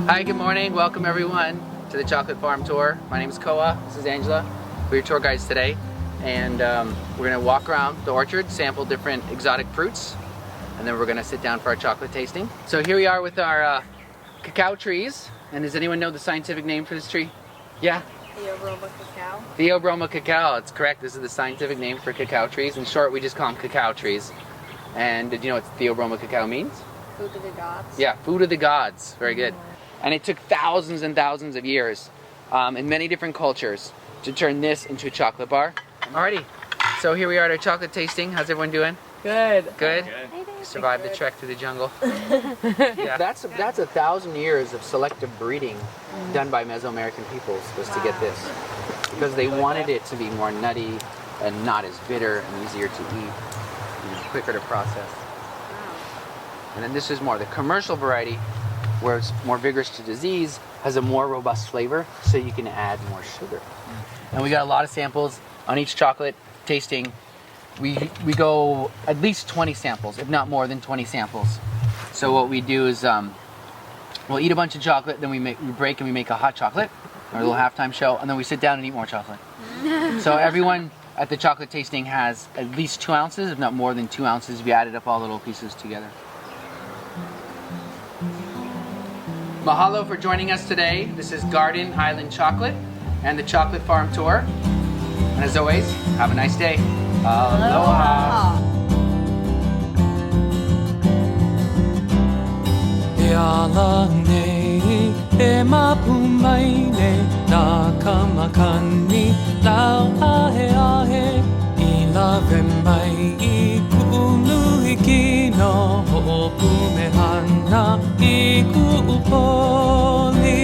Hi, good morning. Welcome everyone to the chocolate farm tour. My name is Kauai. This is Angela. We're your tour guides today, and we're gonna walk around the orchard, sample different exotic fruits, and then we're gonna sit down for our chocolate tasting. So here we are with our cacao trees. And does anyone know the scientific name for this tree? Yeah? Theobroma cacao. Theobroma cacao. It's correct. This is the scientific name for cacao trees. In short, we just call them cacao trees. And did you know what Theobroma cacao means? Food of the gods. Yeah, food of the gods. Very good. And it took thousands and thousands of years in many different cultures to turn this into a chocolate bar. Alrighty, so here we are at our chocolate tasting. How's everyone doing? Good. Good? Survived the trek through the jungle. Yeah, that's 1,000 years of selective breeding done by Mesoamerican peoples was to get this. Because they wanted it to be more nutty and not as bitter and easier to eat and quicker to process. And then this is more the commercial variety, where it's more vigorous to disease, has a more robust flavor, so you can add more sugar. And we got a lot of samples on each chocolate tasting. We go at least 20 samples, if not more than 20 samples. So what we do is we'll eat a bunch of chocolate, then we break and we make a hot chocolate, our little halftime show, and then we sit down and eat more chocolate. So everyone at the chocolate tasting has at least 2 ounces, if not more than 2 ounces. We added up all the little pieces together. Mahalo for joining us today. This is Garden Island Chocolate and the Chocolate Farm Tour. And as always, have a nice day. Aloha. E ala nei, e mapumai nei, nā kamakani, lau ahe ahe, I lawe mai I ku'unuhiki no ho'opumehana I ku'upoli,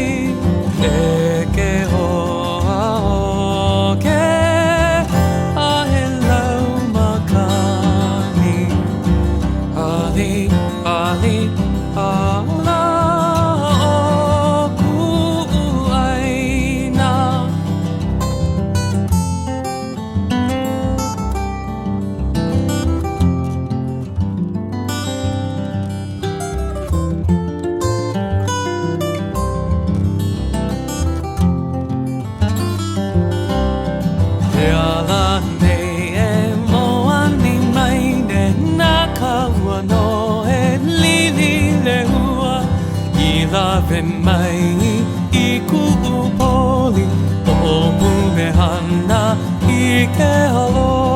e ke hoa o ke ahe lau makani, ali, ali, ala o ku'uaina. E ala nei e moani mai ne nā kaua no e lili lehua I lawe mai I ku'upoli o mumehana I ke alo